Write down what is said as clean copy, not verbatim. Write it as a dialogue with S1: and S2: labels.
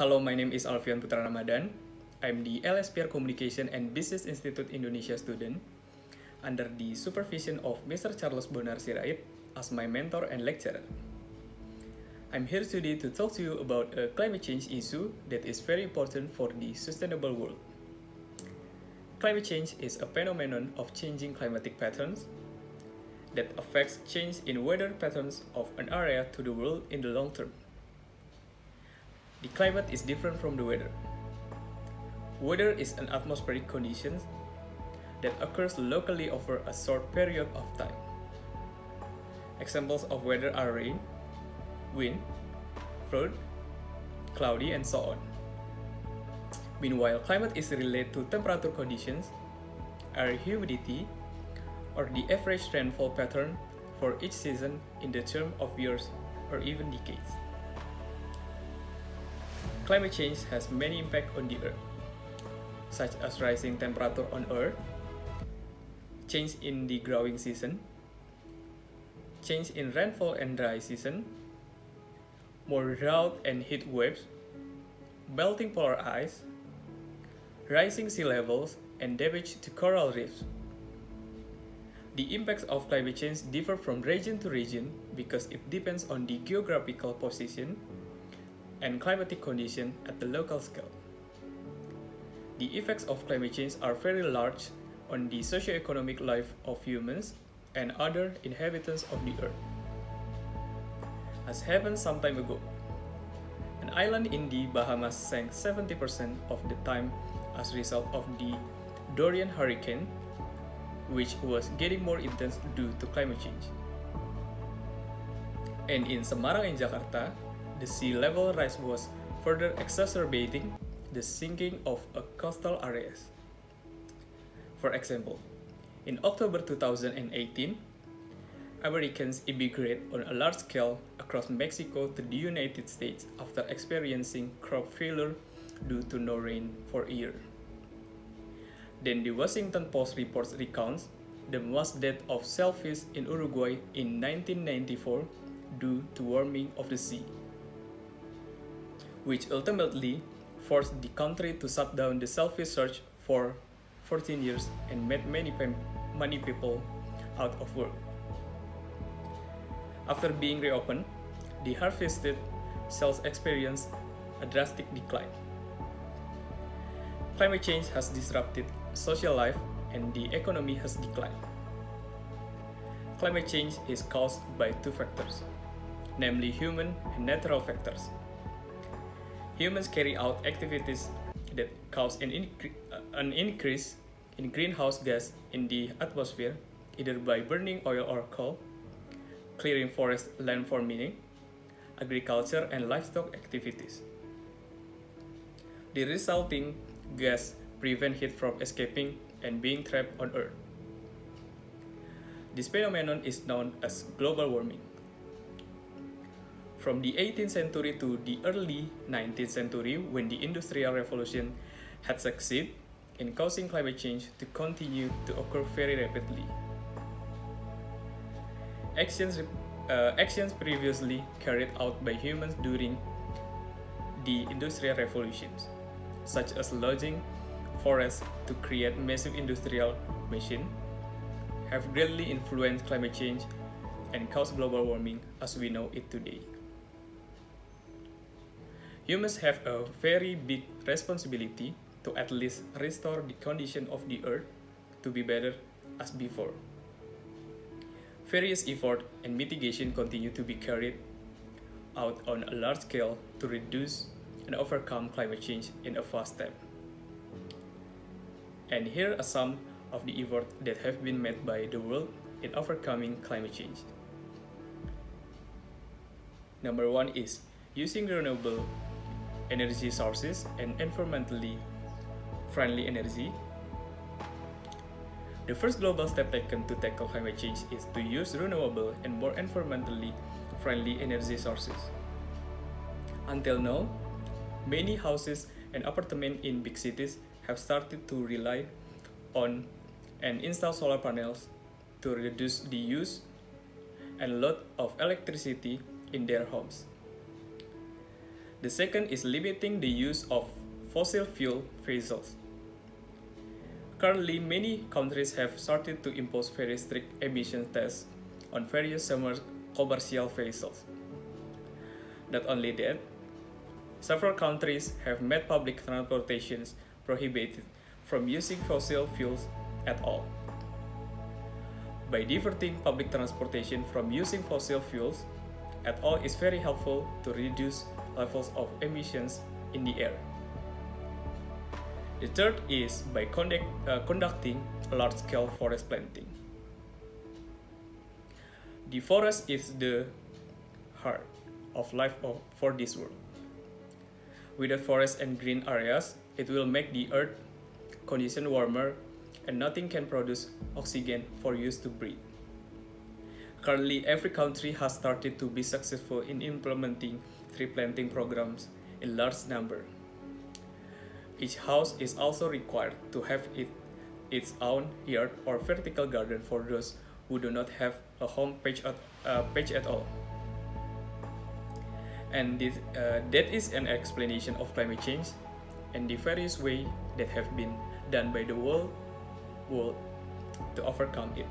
S1: Hello, my name is Alfian Putra Ramadhan. I'm the LSPR Communication and Business Institute Indonesia student under the supervision of Mr. Charles Bonar Sirait as my mentor and lecturer. I'm here today to talk to you about a climate change issue that is very important for the sustainable world. Climate change is a phenomenon of changing climatic patterns that affects change in weather patterns of an area to the world in the long term. The climate is different from the weather. Weather is an atmospheric condition that occurs locally over a short period of time. Examples of weather are rain, wind, flood, cloudy, and so on. Meanwhile, climate is related to temperature conditions, air humidity, or the average rainfall pattern for each season in the term of years or even decades. Climate change has many impacts on the Earth, such as rising temperature on Earth, change in the growing season, change in rainfall and dry season, more drought and heat waves, melting polar ice, rising sea levels, and damage to coral reefs. The impacts of climate change differ from region to region because it depends on the geographical position and climatic condition at the local scale. The effects of climate change are very large on the socio-economic life of humans and other inhabitants of the Earth. As happened some time ago, an island in the Bahamas sank 70% of the time as a result of the Dorian hurricane, which was getting more intense due to climate change. And in Semarang and Jakarta, the sea level rise was further exacerbating the sinking of coastal areas. For example, in October 2018, Americans immigrate on a large scale across Mexico to the United States after experiencing crop failure due to no rain for a year. Then the Washington Post reports recounts the mass death of shellfish in Uruguay in 1994 due to warming of the sea, which ultimately forced the country to shut down the shellfish search for 14 years and made many people out of work. After being reopened, the harvested shells experienced a drastic decline. Climate change has disrupted social life and the economy has declined. Climate change is caused by two factors, namely human and natural factors. Humans carry out activities that cause an increase in greenhouse gas in the atmosphere, either by burning oil or coal, clearing forest land for mining, agriculture, and livestock activities. The resulting gas prevent heat from escaping and being trapped on Earth. This phenomenon is known as global warming. From the 18th century to the early 19th century, when the Industrial Revolution had succeeded in causing climate change to continue to occur very rapidly. Actions previously carried out by humans during the Industrial Revolutions, such as logging forests to create massive industrial machines, have greatly influenced climate change and caused global warming as we know it today. Humans have a very big responsibility to at least restore the condition of the Earth to be better as before. Various efforts and mitigation continue to be carried out on a large scale to reduce and overcome climate change in a fast step. And here are some of the efforts that have been made by the world in overcoming climate change. Number one is using renewable energy sources and environmentally friendly energy. The first global step taken to tackle climate change is to use renewable and more environmentally friendly energy sources. Until now, many houses and apartments in big cities have started to rely on and install solar panels to reduce the use and load of electricity in their homes. The second is limiting the use of fossil fuel vessels. Currently, many countries have started to impose very strict emission tests on various commercial vessels. Not only that, several countries have made public transportation prohibited from using fossil fuels at all. By diverting public transportation from using fossil fuels at all is very helpful to reduce levels of emissions in the air. The third is by conducting large-scale forest planting. The forest is the heart of life for this world. Without forests and green areas, it will make the earth condition warmer and nothing can produce oxygen for use to breathe. Currently, every country has started to be successful in implementing tree planting programs in large number. Each house is also required to have its own yard or vertical garden for those who do not have a home page at all. And that is an explanation of climate change and the various ways that have been done by the world to overcome it.